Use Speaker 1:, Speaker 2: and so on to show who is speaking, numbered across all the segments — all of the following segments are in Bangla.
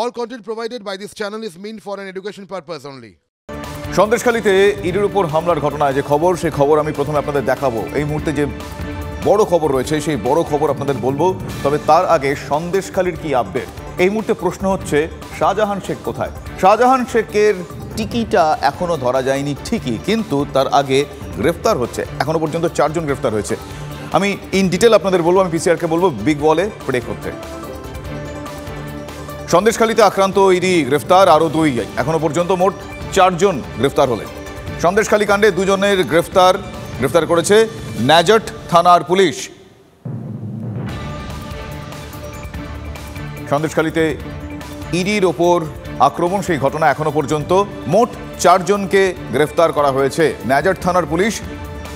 Speaker 1: All content provided by this channel is meant for an education purpose only.
Speaker 2: সন্দেশখালীতে ইডির উপর হামলার ঘটনায় যে খবর, সেই খবর আমি প্রথমে আপনাদের দেখাবো। এই মুহূর্তে যে বড় খবর রয়েছে সেই বড় খবর আপনাদের বলবো, তবে তার আগে সন্দেশখালীর কি আপডেট। এই মুহূর্তে প্রশ্ন হচ্ছে শাহজাহান শেখ কোথায়। শাহজাহান শেখের টিকিটা এখনো ধরা যায়নি ঠিকই, কিন্তু তার আগে গ্রেফতার হচ্ছে। এখনো পর্যন্ত 4 জন গ্রেফতার হয়েছে। আমি ইন ডিটেল আপনাদের বলবো, আমি পিসিআরকে বলবো বিগ বলে প্রে করতে। সন্দেশখালীতে আক্রান্ত ইডি গ্রেফতার আরও 2, এখনো পর্যন্ত মোট 4 জন গ্রেফতার হলেন। সন্দেশখালী কাণ্ডে 2 জনের গ্রেফতার করেছে ন্যাজট থানার পুলিশ। সন্দেশখালীতে ইডির ওপর আক্রমণ, সেই ঘটনা এখনো পর্যন্ত মোট 4 জনকে গ্রেফতার করা হয়েছে। ন্যাজট থানার পুলিশ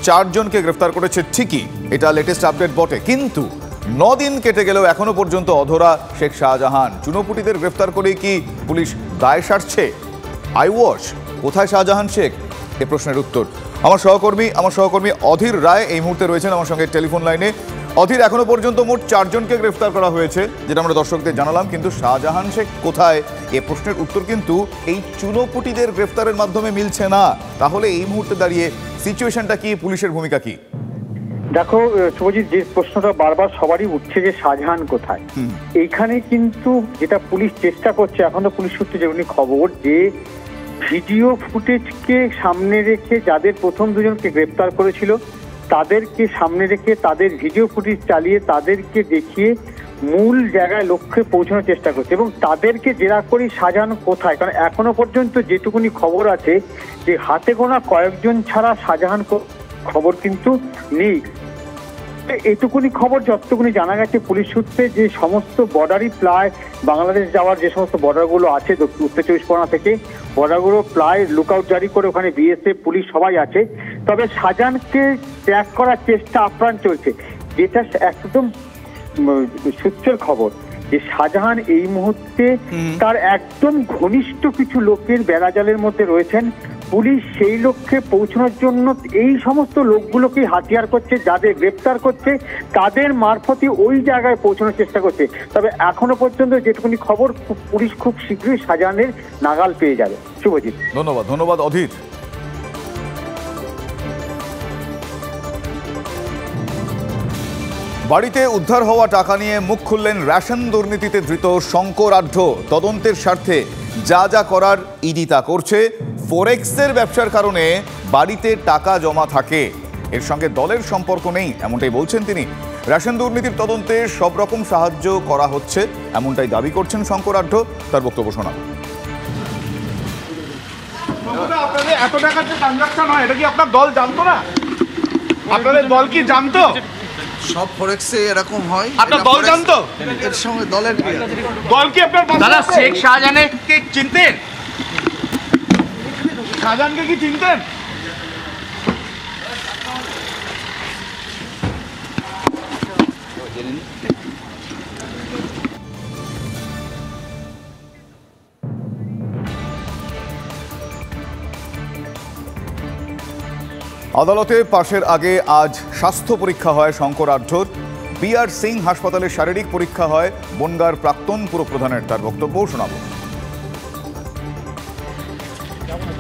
Speaker 2: 4 জনকে গ্রেফতার করেছে ঠিকই, এটা লেটেস্ট আপডেট বটে, কিন্তু 9 দিন কেটে গেলেও এখনো পর্যন্ত অধরা শেখ শাহজাহান। চুনোপুটিদের গ্রেফতার করেই কি পুলিশ দায় সারছে? আইওয়াশ কোথায় শাহজাহান শেখ, এ প্রশ্নের উত্তর আমার সহকর্মী অধীর রায় এই মুহূর্তে রয়েছেন আমার সঙ্গে টেলিফোন লাইনে। অধীর, এখনো পর্যন্ত মোট 4 জনকে গ্রেফতার করা হয়েছে, যেটা আমরা দর্শকদের জানালাম, কিন্তু শাহজাহান শেখ কোথায়, এ প্রশ্নের উত্তর কিন্তু এই চুনোপুটিদের গ্রেফতারের মাধ্যমে মিলছে না। তাহলে এই মুহূর্তে দাঁড়িয়ে সিচুয়েশনটা কি, পুলিশের ভূমিকা কি?
Speaker 3: দেখো শুভজিৎ, যে প্রশ্নটা বারবার সবারই উঠছে যে শাহজাহান কোথায়, এইখানে কিন্তু যেটা পুলিশ চেষ্টা করছে, এখন তো পুলিশ সূত্রে যেমনি খবর, যে ভিডিও ফুটেজকে সামনে রেখে যাদের প্রথম 2 জনকে গ্রেপ্তার করেছিল তাদেরকে সামনে রেখে তাদের ভিডিও ফুটেজ চালিয়ে তাদেরকে দেখিয়ে মূল জায়গায় লক্ষ্যে পৌঁছানোর চেষ্টা করছে এবং তাদেরকে জেরা করি শাহজাহান কোথায়। কারণ এখনো পর্যন্ত যেটুকুনি খবর আছে যে হাতে গোনা কয়েকজন ছাড়া শাহজাহান খবর কিন্তু নেই। এটুকুনি খবর যতটুকুনি জানা গেছে পুলিশ সূত্রে, যে সমস্ত বর্ডারই প্রায় বাংলাদেশ যাওয়ার যে সমস্ত বর্ডারগুলো আছে উত্তর 24 পরগনা থেকে, বর্ডারগুলো প্রায় লুকআউট জারি করে ওখানে বিএসএফ পুলিশ সবাই আছে। তবে শাহজাহানকে ট্র্যাক করার চেষ্টা আপ্রাণ চলছে, যেটা একদম সূত্রের খবর যে শাহজাহান এই মুহূর্তে তার একদম ঘনিষ্ঠ কিছু লোকের বেড়াজালের মধ্যে রয়েছেন। পুলিশ সেই লক্ষ্যে পৌঁছানোর জন্য এই সমস্ত লোকগুলোকে হাতিয়ার করছে, যাদের গ্রেপ্তার করছে তাদের মারফতে ওই জায়গায় পৌঁছানোর চেষ্টা করছে। তবে এখনো পর্যন্ত যেটুকুনি খবর, পুলিশ খুব শীঘ্রই শাহজাহানের নাগাল পেয়ে যাবে। শুভজিৎ,
Speaker 2: ধন্যবাদ অধীর। বাড়িতে উদ্ধার হওয়া টাকা নিয়ে মুখ খুললেন রেশন দুর্নীতিতে ধৃত শঙ্কর আঢ্য। তদন্তের স্বার্থে যা করার ইডি তা করছে। ফরেক্সের ব্যবসার কারণে বাড়িতে টাকা জমা থাকে, এর সঙ্গে দলের সম্পর্ক নেই, এমনটাই বলছেন তিনি। রেশন দুর্নীতির তদন্তে সব রকম সাহায্য করা হচ্ছে, এমনটাই দাবি করছেন শঙ্কর আঢ্য। তার বক্তব্য শোনাব।
Speaker 4: আপনাদের এত টাকার যে ট্রানজাকশন হয়, এটা কি আপনার দল জানতো না? আপনাদের দল কি জানতো?
Speaker 5: সব ফরেক্সে এরকম হয়,
Speaker 4: আপনার দল জানতো?
Speaker 5: এর সঙ্গে দলের
Speaker 4: দল কি আপনার দাদা শেখ শাহজাহানকে চিনতেন? শাহজাহানকে কি চিনতেন?
Speaker 2: আদালতে পাশের আগে আজ স্বাস্থ্য পরীক্ষা হয় শঙ্কর আঢ্যর। বিআর সিং হাসপাতালে শারীরিক পরীক্ষা হয় বনগাঁর প্রাক্তন পুরপ্রধানের। তার বক্তব্য শোনাবো।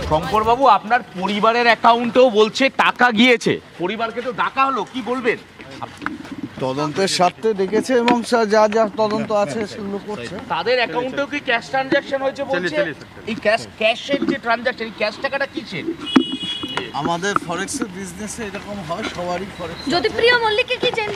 Speaker 6: শঙ্করবাবু, আপনার পরিবারের অ্যাকাউন্টেও বলছে টাকা গিয়েছে, পরিবারকে তো ডাকা হলো, কি বলবেন?
Speaker 5: তদন্তের স্বার্থে ডেকেছে এবং যা তদন্ত আছে সেগুলো করছে।
Speaker 6: তাদের অ্যাকাউন্টেও কি ক্যাশ ট্রানজাকশন হয়েছে বলছে? এই ক্যাশের যে ট্রানজাকশন, এই ক্যাশ টাকাটা কিসের?
Speaker 5: আমাদের ফরেক্সের বিজনেসে এরকম হয়, সবারই ফরেক্স।
Speaker 7: জ্যোতিপ্রিয় মল্লিককে কি চেন?